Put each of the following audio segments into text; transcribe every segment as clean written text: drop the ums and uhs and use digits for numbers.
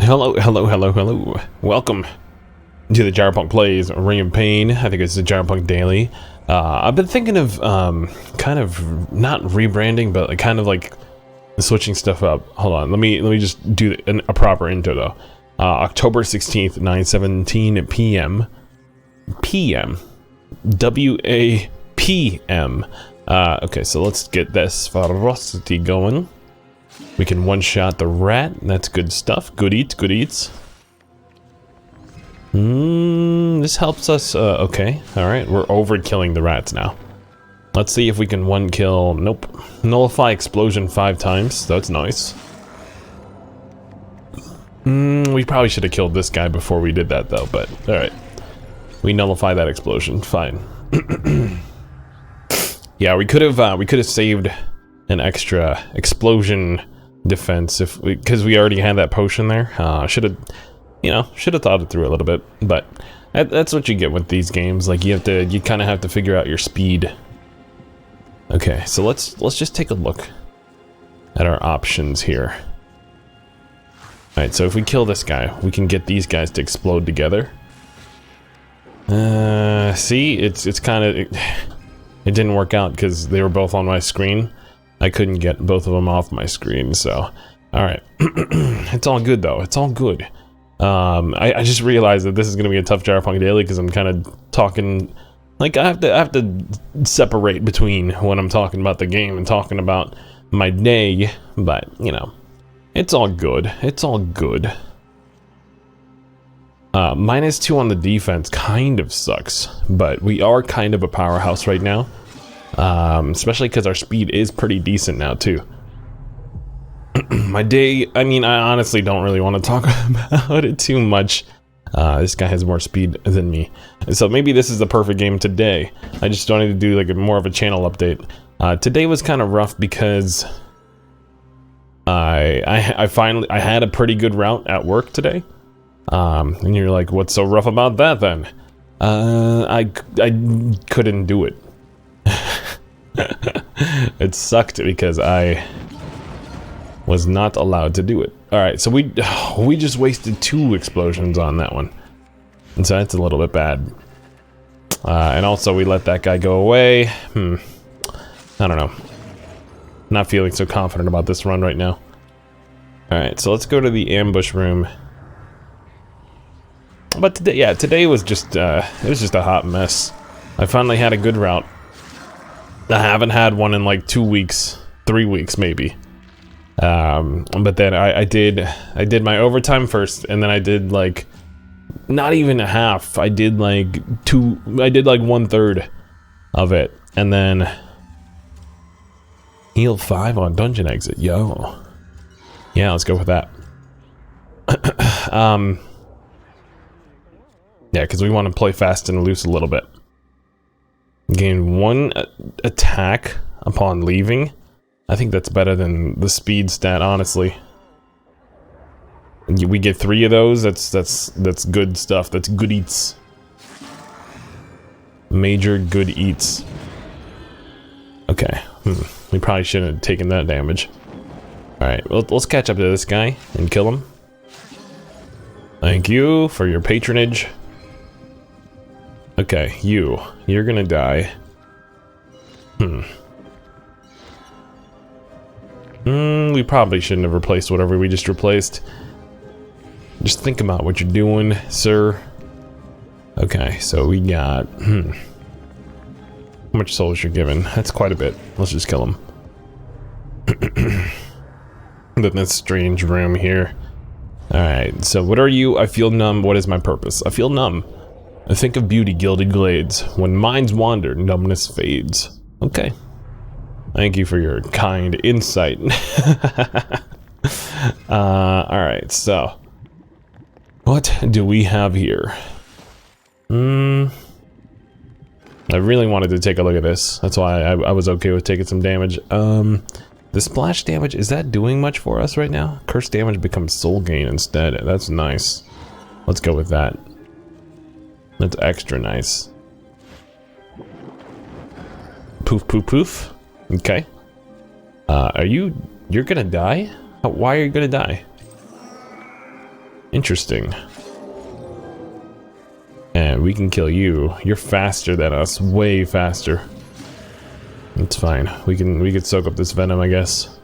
Hello. Welcome to the GyroPunk Plays Ring of Pain. I think it's the GyroPunk Daily. I've been thinking of kind of not rebranding, but like kind of like switching stuff up. Hold on, let me just do a proper intro though. October 16th, 9:17 p.m. W-A-P-M. Okay, so let's get this ferocity going. We can one-shot the rat. That's good stuff. Good eats. This helps us. Okay. Alright, we're overkilling the rats now. Let's see if we can one kill. Nope. Nullify explosion 5 times. That's nice. We probably should have killed this guy before we did that though, but alright. We nullify that explosion. Fine. Yeah, we could have saved an extra explosion defense because we already had that potion there. Should have thought it through a little bit, but that's what you get with these games. Like you kind of have to figure out your speed. Okay, so let's just take a look at our options here. All right, so if we kill this guy, we can get these guys to explode together. See, it's kind of it didn't work out because they were both on my screen. I couldn't get both of them off my screen, so alright. It's all good though, it's all good. I just realized that this is gonna be a tough GyroPunk Daily because I'm kind of talking like I have to separate between when I'm talking about the game and talking about my day, but you know, it's all good. It's all good. -2 on the defense kind of sucks, but we are kind of a powerhouse right now. Especially because our speed is pretty decent now too. My day, I mean, I honestly don't really want to talk about it too much. This guy has more speed than me, so maybe this is the perfect game today. I just wanted to do like more of a channel update. Today was kind of rough because I finally had a pretty good route at work today. And you're like, what's so rough about that then? I couldn't do it. It sucked because I was not allowed to do it. Alright, so we just wasted 2 explosions on that one. And so that's a little bit bad. And also we let that guy go away. I don't know. Not feeling so confident about this run right now. Alright, so let's go to the ambush room. But today, yeah, today was just, it was just a hot mess. I finally had a good route. I haven't had one in like 2 weeks, 3 weeks maybe. But then I did my overtime first, and then I did like, not even a half. I did like 1/3 of it, and then heal 5 on dungeon exit. Yo, yeah, let's go with that. Yeah, because we want to play fast and loose a little bit. Gain 1 attack upon leaving. I think that's better than the speed stat, honestly. We get 3 of those. That's good stuff. That's good eats. Major good eats. Okay. We probably shouldn't have taken that damage. All right. Well, let's catch up to this guy and kill him. Thank you for your patronage. Okay, you're gonna die. We probably shouldn't have replaced whatever we just replaced. Just think about what you're doing, sir. Okay, so we got, how much souls you're given? That's quite a bit. Let's just kill him. Then this strange room here. Alright, so what are you? I feel numb. What is my purpose? I feel numb. I think of beauty, gilded glades. When minds wander, numbness fades. Okay. Thank you for your kind insight. Alright, so. What do we have here? I really wanted to take a look at this. That's why I was okay with taking some damage. The splash damage, is that doing much for us right now? Curse damage becomes soul gain instead. That's nice. Let's go with that. That's extra nice. Poof, poof, poof. Okay. You're gonna die? Why are you gonna die? Interesting. And we can kill you. You're faster than us, way faster. It's fine. We could soak up this venom, I guess.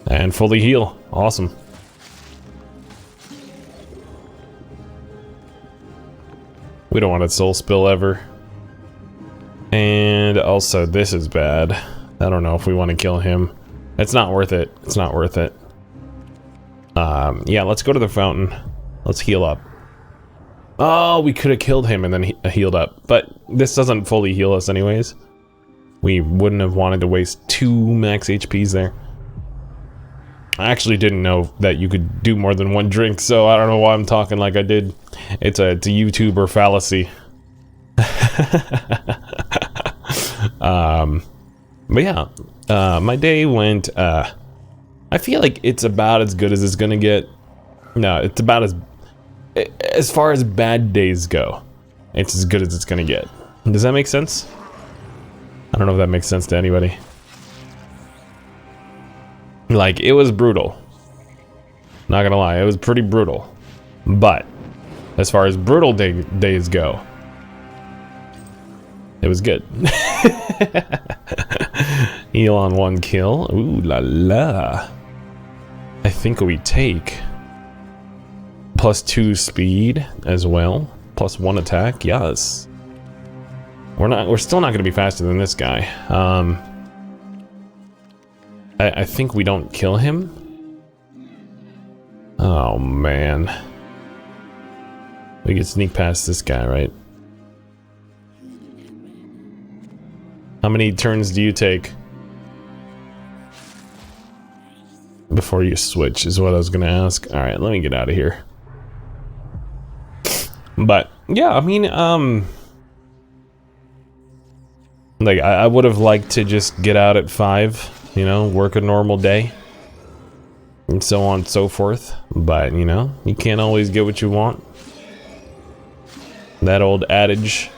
And fully heal. Awesome. We don't want a soul spill ever. And also, this is bad. I don't know if we want to kill him. It's not worth it. It's not worth it. Yeah, let's go to the fountain. Let's heal up. Oh, we could have killed him and then healed up. But this doesn't fully heal us anyways. We wouldn't have wanted to waste 2 max HPs there. I actually didn't know that you could do more than 1 drink, so I don't know why I'm talking like I did. It's a YouTuber fallacy. But yeah, my day went, I feel like it's about as good as it's gonna get. No, it's about as far as bad days go, it's as good as it's gonna get. Does that make sense? I don't know if that makes sense to anybody. Like, it was brutal. Not gonna lie, it was pretty brutal. But, as far as brutal days go, it was good. Heal on 1 kill. Ooh la la. I think we take +2 speed as well. +1 attack. Yes. We're still not gonna be faster than this guy. I think we don't kill him. Oh man. We can sneak past this guy, right? How many turns do you take before you switch is what I was gonna ask. Alright, let me get out of here. But yeah, I mean, like I would have liked to just get out at 5, you know, work a normal day and so on and so forth, but you know, you can't always get what you want. That old adage.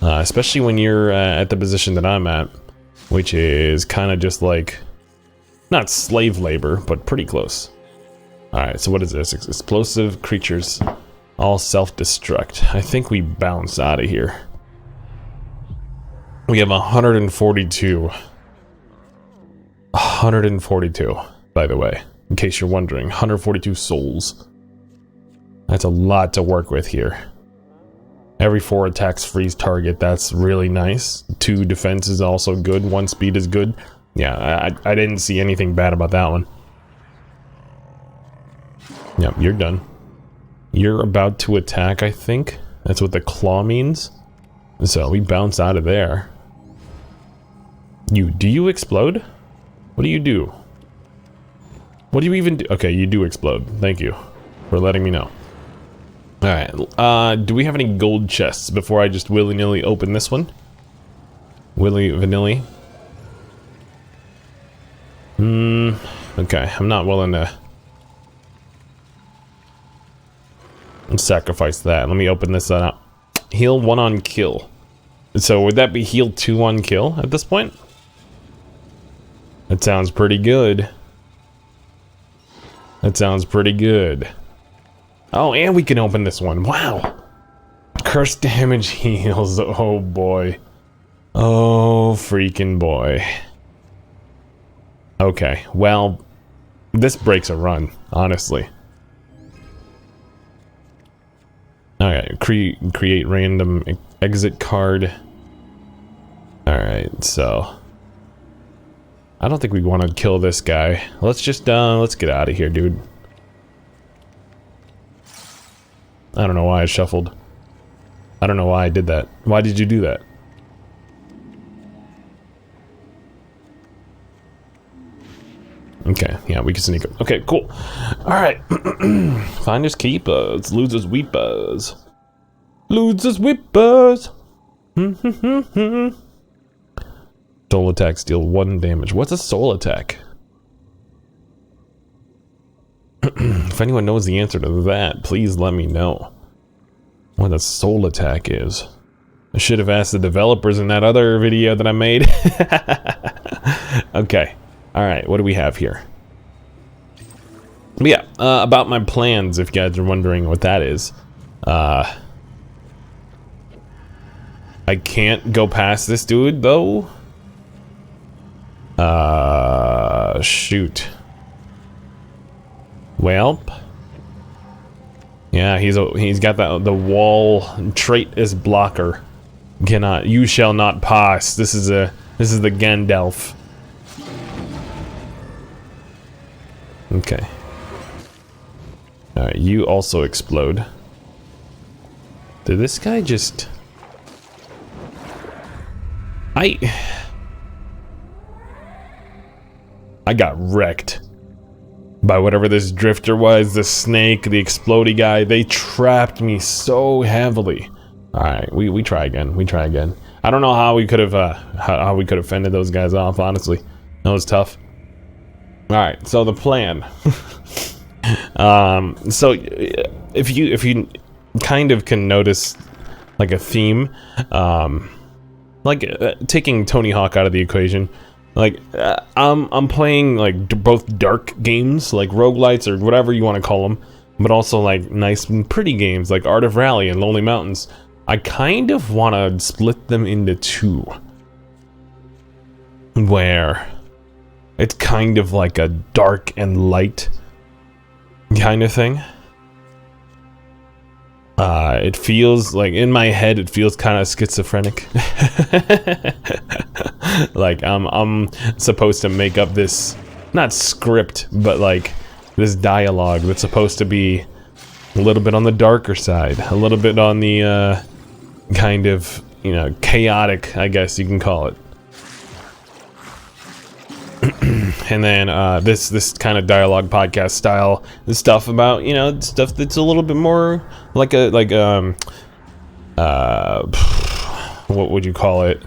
Especially when you're at the position that I'm at, which is kind of just like, not slave labor, but pretty close. Alright, so what is this? Explosive creatures, all self-destruct. I think we bounce out of here. We have 142. 142, by the way, in case you're wondering. 142 souls. That's a lot to work with here. Every 4 attacks freeze target, that's really nice. 2 defense is also good, 1 speed is good. Yeah, I didn't see anything bad about that one. Yep, you're done. You're about to attack, I think. That's what the claw means. So we bounce out of there. Do you explode? What do you do? What do you even do? Okay, you do explode. Thank you for letting me know. Alright, do we have any gold chests before I just willy-nilly open this one? Willy-vanilly. Okay, I'm not willing to sacrifice that. Let me open this up. Heal 1 on kill. So would that be heal 2 on kill at this point? That sounds pretty good. That sounds pretty good. Oh, and we can open this one. Wow. Curse damage heals. Oh boy. Oh freaking boy. Okay, well, this breaks a run, honestly. Alright, create random exit card. Alright, so I don't think we want to kill this guy. Let's just let's get out of here, dude. I don't know why I shuffled. I don't know why I did that. Why did you do that? Okay, yeah, we can sneak up. Okay, cool. Alright. Finders keepers, losers weepers. Losers weepers. Soul attack, deal 1 damage. What's a soul attack? If anyone knows the answer to that, please let me know what a soul attack is. I should have asked the developers in that other video that I made. Okay. Alright, what do we have here? But yeah, about my plans, if you guys are wondering what that is. I can't go past this dude, though. Shoot. Well, yeah, he's got the wall trait as blocker. You shall not pass. This is the Gandalf. Okay. Alright, you also explode. Did this guy just... I got wrecked by whatever this drifter was, the snake, the explodey guy. They trapped me so heavily. Alright, we try again. We try again. I don't know how we could have how we could have fended those guys off, honestly. That was tough. Alright, so the plan. So if you kind of can notice like a theme, taking Tony Hawk out of the equation, like I'm playing like both dark games like roguelites or whatever you want to call them, but also like nice and pretty games like Art of Rally and Lonely Mountains. I kind of want to split them into two, where it's kind of like a dark and light kind of thing. It feels like, in my head, it feels kind of schizophrenic. Like I'm supposed to make up this, not script, but like this dialogue that's supposed to be a little bit on the darker side, a little bit on the kind of, you know, chaotic, I guess you can call it. And then this kind of dialogue podcast style is stuff about, you know, stuff that's a little bit more like what would you call it?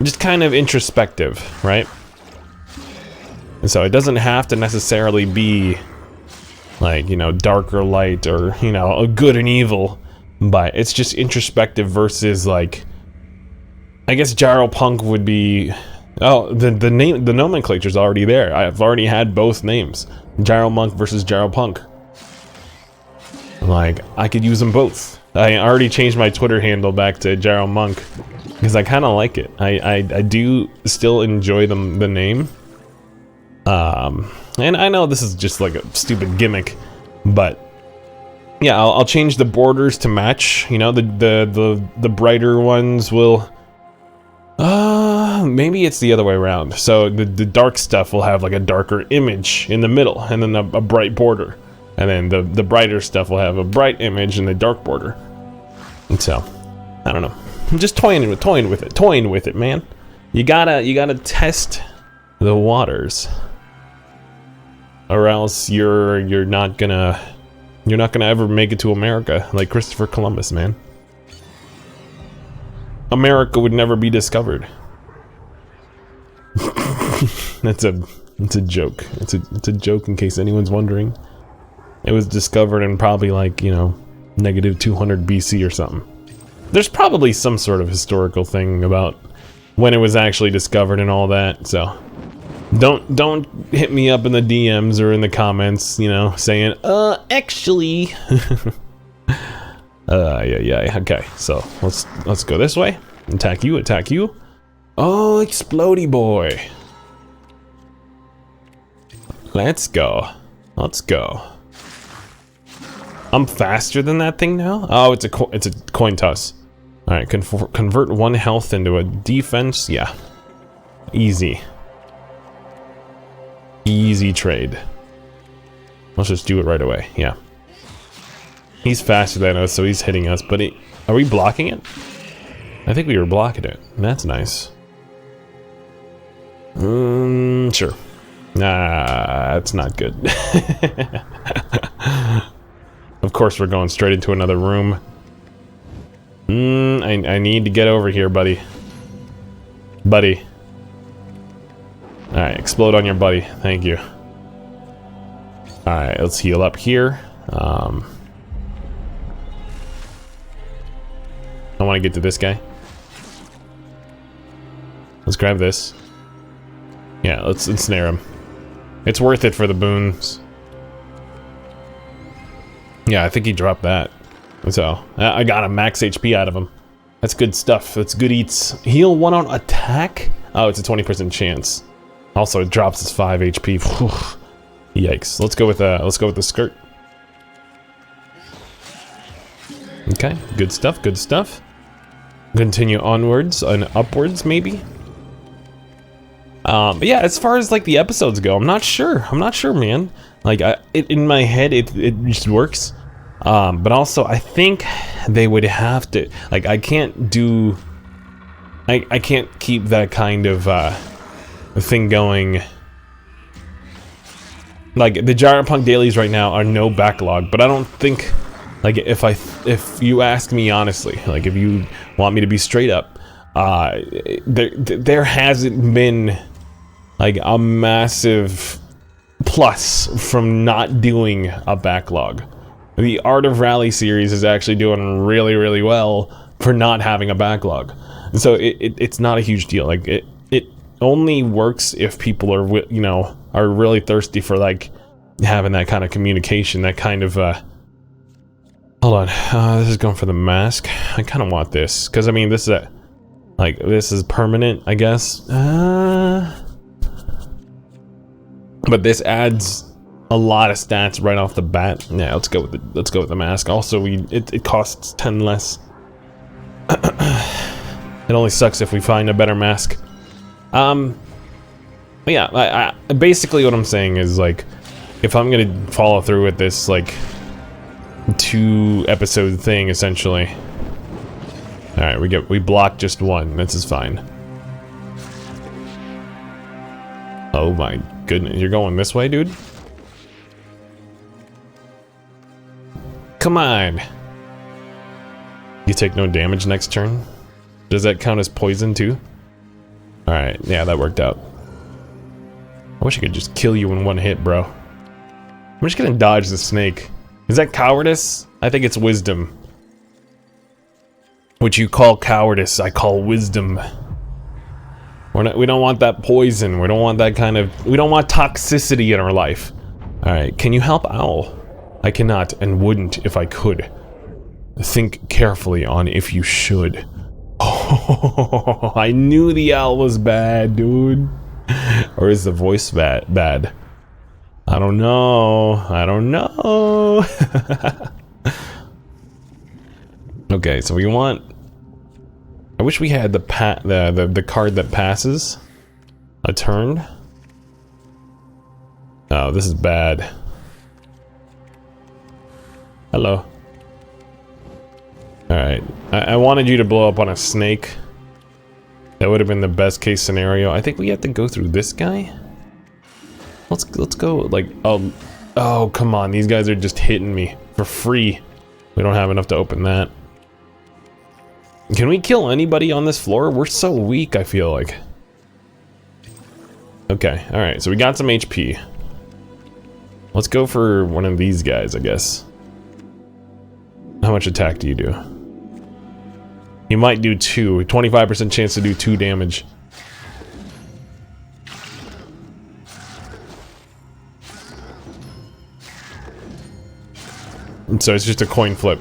Just kind of introspective, right? And so it doesn't have to necessarily be like, you know, dark or light or, you know, a good and evil, but it's just introspective versus like, I guess GyroPunk would be. Oh, the name, the nomenclature's already there. I've already had both names. GyroMONK versus GyroPunk. Like, I could use them both. I already changed my Twitter handle back to GyroMONK because I kind of like it. I do still enjoy the name. And I know this is just like a stupid gimmick, but yeah, I'll change the borders to match. You know, the brighter ones will. Maybe it's the other way around. So the dark stuff will have like a darker image in the middle, and then a bright border, and then the brighter stuff will have a bright image and the dark border. And so, I don't know. I'm just toying with it, man. You gotta test the waters, or else you're not gonna ever make it to America like Christopher Columbus, man. America would never be discovered. It's a joke. It's a joke in case anyone's wondering. It was discovered in probably like, you know, -200 BC or something. There's probably some sort of historical thing about when it was actually discovered and all that. So don't hit me up in the DMs or in the comments, you know, saying actually. Yeah. Okay, so let's go this way. Attack you. Oh, explodey boy. Let's go. I'm faster than that thing now. Oh, it's a coin toss. All right, convert 1 health into a defense. Yeah, easy trade. Let's just do it right away. Yeah. He's faster than us, so he's hitting us, but are we blocking it? I think we were blocking it. That's nice. Sure. Nah, that's not good. Of course we're going straight into another room. I need to get over here, buddy. Alright, explode on your buddy. Thank you. Alright, let's heal up here. I want to get to this guy. Let's grab this. Yeah, let's ensnare him. It's worth it for the boons. Yeah, I think he dropped that. So, I got a max HP out of him. That's good stuff. That's good eats. Heal 1 on attack? Oh, it's a 20% chance. Also, it drops his 5 HP. Yikes. Let's go with the skirt. Okay, good stuff, good stuff. Continue onwards and upwards, maybe. But yeah, as far as like the episodes go, I'm not sure, man. Like, in my head, it just works. But also, I think they would have to, like, I can't keep that kind of thing going. Like, the GyroPunk Dailies right now are no backlog, but I don't think, like, if you ask me honestly, like, if you want me to be straight up, there hasn't been, like, a massive plus from not doing a backlog. The Art of Rally series is actually doing really, really well for not having a backlog. So it's not a huge deal. Like, it only works if people are, you know, are really thirsty for, like, having that kind of communication, that kind of, hold on, this is going for the mask. I kind of want this, because, I mean, this is this is permanent, I guess. But this adds a lot of stats right off the bat. Yeah, let's go with the mask. Also, it costs 10 less. It only sucks if we find a better mask. But yeah, I basically what I'm saying is, like, if I'm gonna follow through with this, like, 2-episode thing, essentially. All right, we blocked just one. This is fine. Oh my goodness, you're going this way, dude? Come on. You take no damage next turn? Does that count as poison too? Alright, yeah, that worked out. I wish I could just kill you in one hit, bro. I'm just gonna dodge the snake. Is that cowardice? I think it's wisdom. What you call cowardice, I call wisdom. We don't want that poison. We don't want that kind of... We don't want toxicity in our life. Alright, can you help Owl? I cannot and wouldn't if I could. Think carefully on if you should. Oh, I knew the owl was bad, dude. Or is the voice bad? I don't know. I don't know. Okay, so we want... I wish we had the card that passes a turn. Oh, this is bad. Hello. Alright. I wanted you to blow up on a snake. That would have been the best case scenario. I think we have to go through this guy. Let's go, like, oh, come on. These guys are just hitting me for free. We don't have enough to open that. Can we kill anybody on this floor? We're so weak, I feel like. Okay, alright, so we got some HP. Let's go for one of these guys, I guess. How much attack do you do? You might do 2. 25% chance to do 2 damage. And so it's just a coin flip.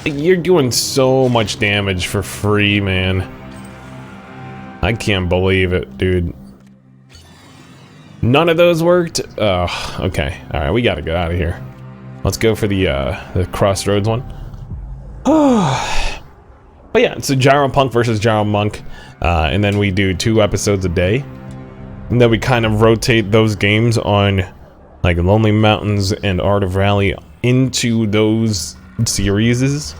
You're doing so much damage for free, man. I can't believe it, dude. None of those worked? Oh, okay. Alright, we gotta get out of here. Let's go for the Crossroads one. But yeah, so GyroPunk versus GyroMONK. And then we do 2 episodes a day. And then we kind of rotate those games on, like, Lonely Mountains and Art of Rally into those series.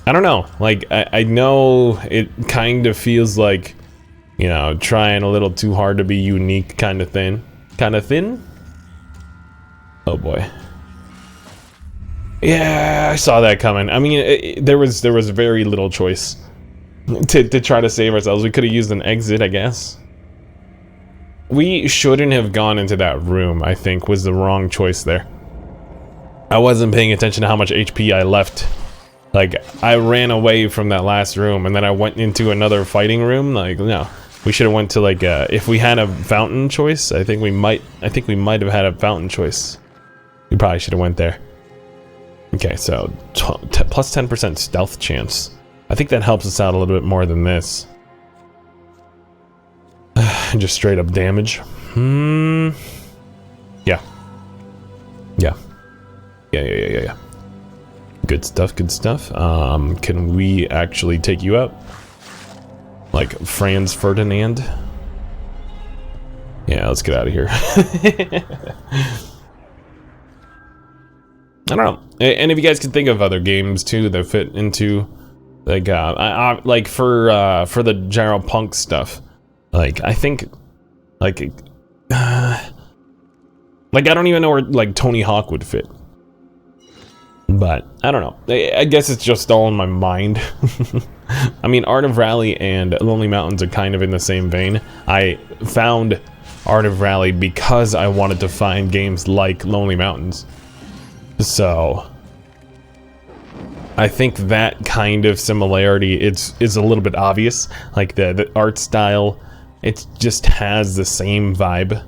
I don't know. Like, I know it kind of feels like, you know, trying a little too hard to be unique kind of thing. Kind of thin? Oh boy. Yeah, I saw that coming. I mean, there was very little choice to try to save ourselves. We could have used an exit, I guess. We shouldn't have gone into that room, I think, was the wrong choice there. I wasn't paying attention to how much HP I left Like, I ran away from that last room, and then I went into another fighting room. Like, no. We should have went to, like, if we had a fountain choice, I think we might have had a fountain choice. We probably should have went there. Okay, so, plus 10% stealth chance. I think that helps us out a little bit more than this. Just straight up damage. Yeah. Yeah. Yeah. Good stuff, good stuff. Can we actually take you out? Like Franz Ferdinand? Yeah, let's get out of here. I don't know. And if you guys can think of other games too that fit into, like, like for the GyroPunk stuff, like I think, like I don't even know where like Tony Hawk would fit. But, I don't know. I guess it's just all in my mind. I mean, Art of Rally and Lonely Mountains are kind of in the same vein. I found Art of Rally because I wanted to find games like Lonely Mountains. So, I think that kind of similarity is a little bit obvious. Like, the art style, it just has the same vibe.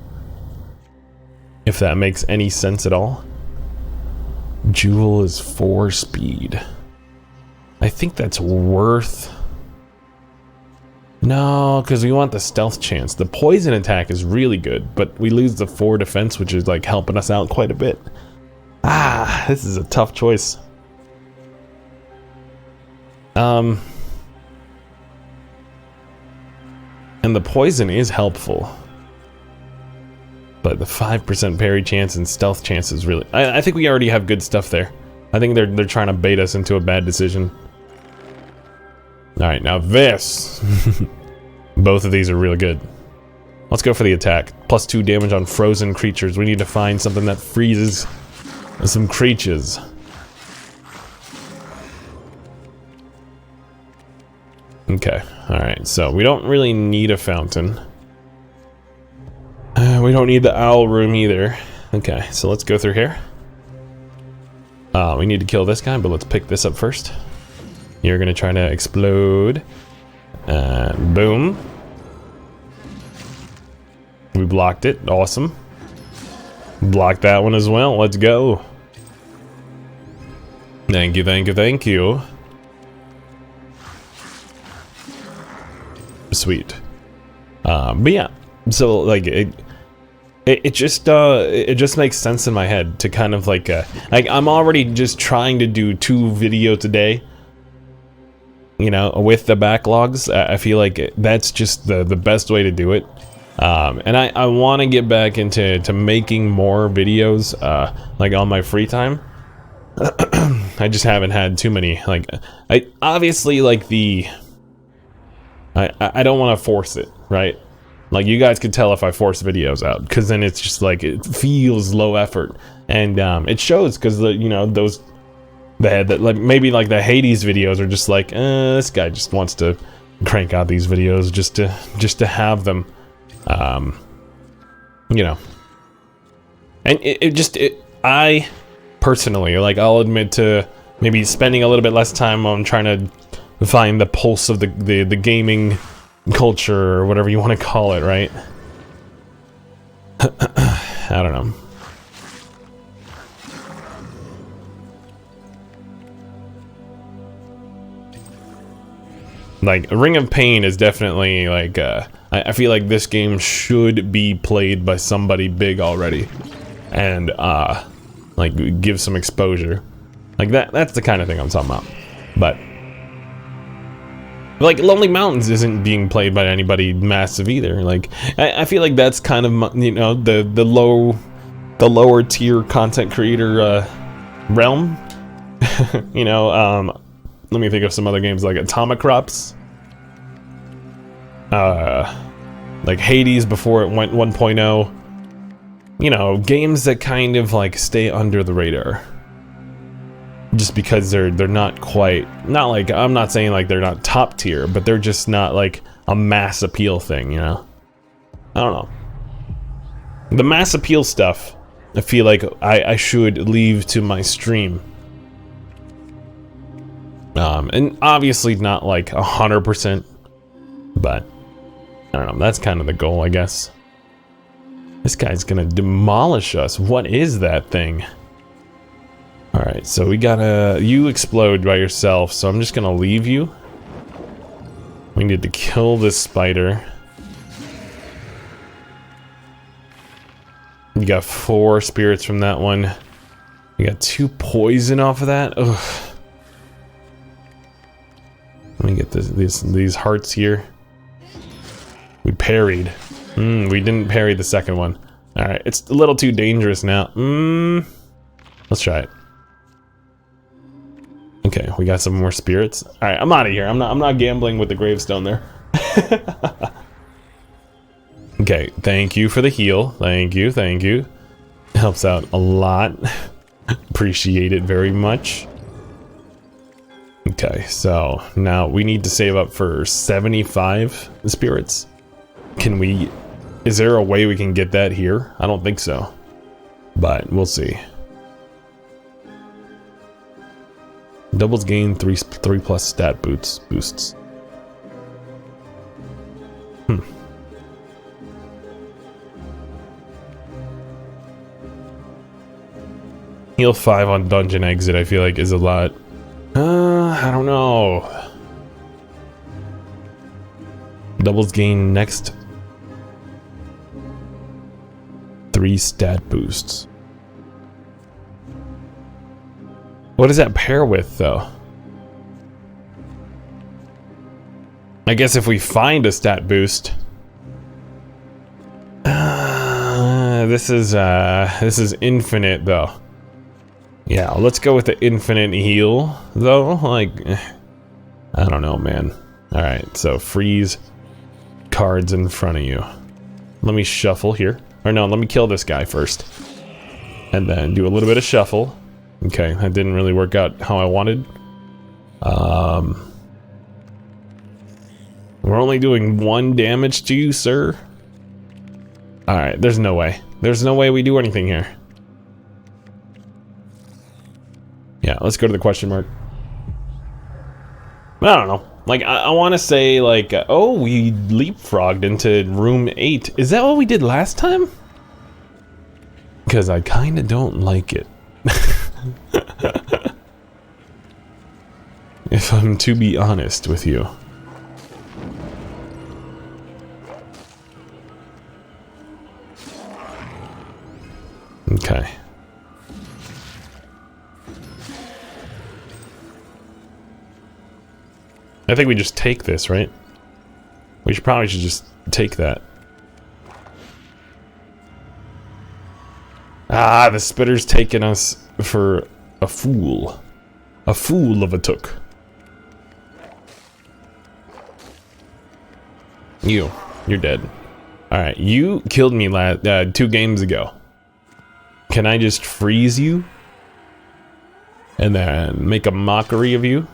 If that makes any sense at all. Jewel is 4 speed. I think that's worth... No, because we want the stealth chance. The poison attack is really good, but we lose the 4 defense, which is like helping us out quite a bit. Ah, this is a tough choice. And the poison is helpful. But the 5% parry chance and stealth chance is really... I think we already have good stuff there. I think they're trying to bait us into a bad decision. Alright, now this. Both of these are really good. Let's go for the attack. Plus 2 damage on frozen creatures. We need to find something that freezes some creatures. Okay, alright. So we don't really need a fountain. We don't need the owl room either. Okay, so let's go through here. We need to kill this guy, but let's pick this up first. You're gonna try to explode. Boom. We blocked it. Awesome. Blocked that one as well. Let's go. Thank you, thank you, thank you. Sweet. But yeah. So, like, it just makes sense in my head to kind of like I'm already just trying to do 2 videos a day, you know, with the backlogs. I feel like that's just the best way to do it. And I want to get back into making more videos like on my free time. I just haven't had too many. Like, I obviously like I don't want to force it, right? Like, you guys could tell if I force videos out, because then it's just like, it feels low effort, and it shows, because you know, like maybe like the Hades videos are just like, this guy just wants to crank out these videos just to have them, you know. And I personally, like, I'll admit to maybe spending a little bit less time on trying to find the pulse of the gaming culture, or whatever you want to call it, right? I don't know. Like, Ring of Pain is definitely, like, I feel like this game should be played by somebody big already. And, like, give some exposure. Like, that's the kind of thing I'm talking about. But... like, Lonely Mountains isn't being played by anybody massive either. Like, I feel like that's kind of, you know, the lower tier content creator realm. You know, let me think of some other games like Atomic Crops. Like Hades before it went 1.0. You know, games that kind of like stay under the radar. Just because they're not quite, not like, I'm not saying like they're not top tier, but they're just not like a mass appeal thing, you know? I don't know. The mass appeal stuff, I feel like I should leave to my stream. And obviously not like 100%, but I don't know, that's kind of the goal, I guess. This guy's gonna demolish us. What is that thing? Alright, so we gotta... You explode by yourself, so I'm just gonna leave you. We need to kill this spider. You got 4 spirits from that one. You got 2 poison off of that. Ugh. Let me get these hearts here. We parried. We didn't parry the second one. Alright, it's a little too dangerous now. Let's try it. Okay, we got some more spirits. Alright, I'm out of here. I'm not gambling with the gravestone there. Okay, thank you for the heal. Thank you, thank you. Helps out a lot. Appreciate it very much. Okay, so now we need to save up for 75 spirits. Can we... Is there a way we can get that here? I don't think so. But we'll see. Doubles gain 3 plus stat boosts. Heal 5 on dungeon exit, I feel like is a lot. I don't know. Doubles gain next 3 stat boosts. What does that pair with, though? I guess if we find a stat boost. This is infinite, though. Yeah, let's go with the infinite heal, though. Like, I don't know, man. Alright, so freeze cards in front of you. Let me shuffle here. Or no, let me kill this guy first. And then do a little bit of shuffle. Okay, that didn't really work out how I wanted. We're only doing 1 damage to you, sir. Alright, there's no way. There's no way we do anything here. Yeah, let's go to the question mark. I don't know. Like, I want to say, like, oh, we leapfrogged into room 8. Is that what we did last time? Because I kind of don't like it. If I'm to be honest with you. Okay. I think we just take this, right? We should probably just take that. Ah, the spitter's taking us for a fool. A fool of a took. You're dead. Alright, you killed me 2 games ago. Can I just freeze you? And then make a mockery of you?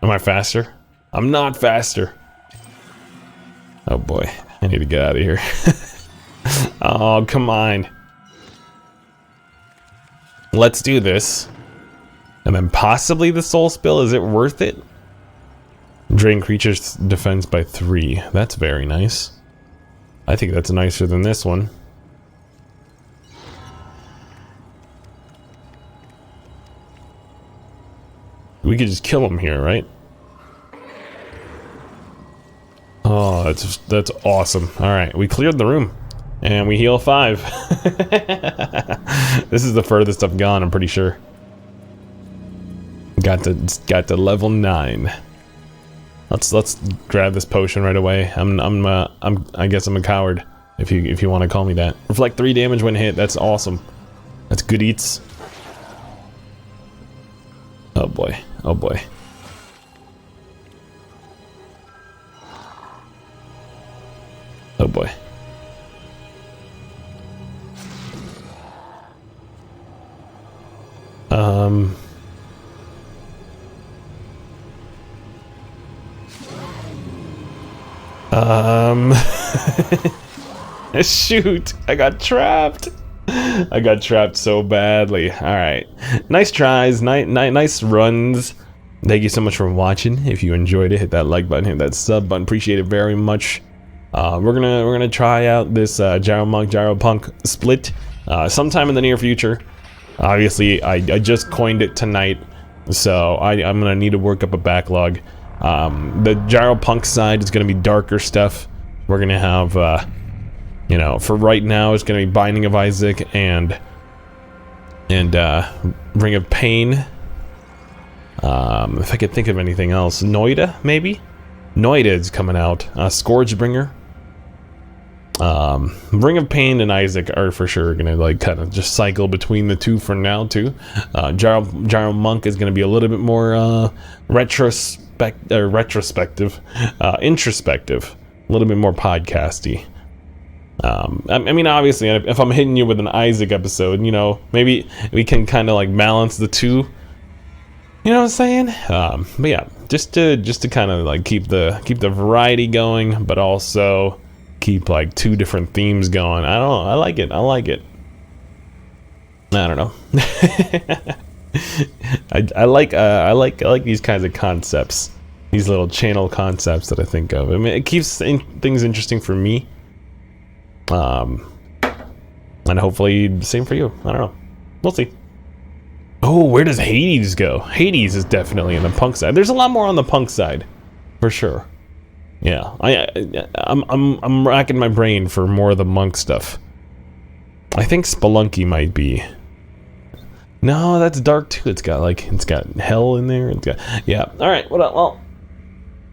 Am I faster? I'm not faster. Oh boy, I need to get out of here. Oh, come on. Let's do this. And then possibly the soul spill, is it worth it? Drain creature's defense by 3. That's very nice. I think that's nicer than this one. We could just kill him here, right? Oh, that's awesome. Alright, we cleared the room. And we heal 5. This is the furthest I've gone, I'm pretty sure. Got to level 9. Let's grab this potion right away. I guess I'm a coward, if you want to call me that. Reflect 3 damage when hit. That's awesome. That's good eats. Oh boy. Oh boy. Oh boy. Shoot, I got trapped. I got trapped so badly. Alright. Nice tries, nice runs. Thank you so much for watching. If you enjoyed it, hit that like button, hit that sub button. Appreciate it very much. We're gonna try out this GyroPunk split sometime in the near future. Obviously, I just coined it tonight, so I'm gonna need to work up a backlog. The GyroPunk side is gonna be darker stuff. We're gonna have, you know, for right now, it's gonna be Binding of Isaac and Ring of Pain. If I could think of anything else, Noida maybe. Noida is coming out. Scourgebringer. Ring of Pain and Isaac are for sure gonna like kind of just cycle between the two for now too. GyroMONK is gonna be a little bit more retrospective, introspective, a little bit more podcasty. I mean, obviously, if I'm hitting you with an Isaac episode, you know, maybe we can kind of like balance the two. You know what I'm saying? But yeah, just to kind of like keep the variety going, but also keep like two different themes going. I don't know. I like it. I don't know. I like these kinds of concepts, these little channel concepts that I think of. I mean, it keeps things interesting for me. And hopefully the same for you. I don't know. We'll see. Oh, where does Hades go? Hades is definitely on the punk side. There's a lot more on the punk side, for sure. Yeah, I'm racking my brain for more of the monk stuff. I think Spelunky might be. No, that's dark too. It's got hell in there. Yeah. All right. Well,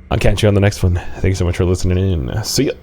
I'll catch you on the next one. Thanks so much for listening in. See ya.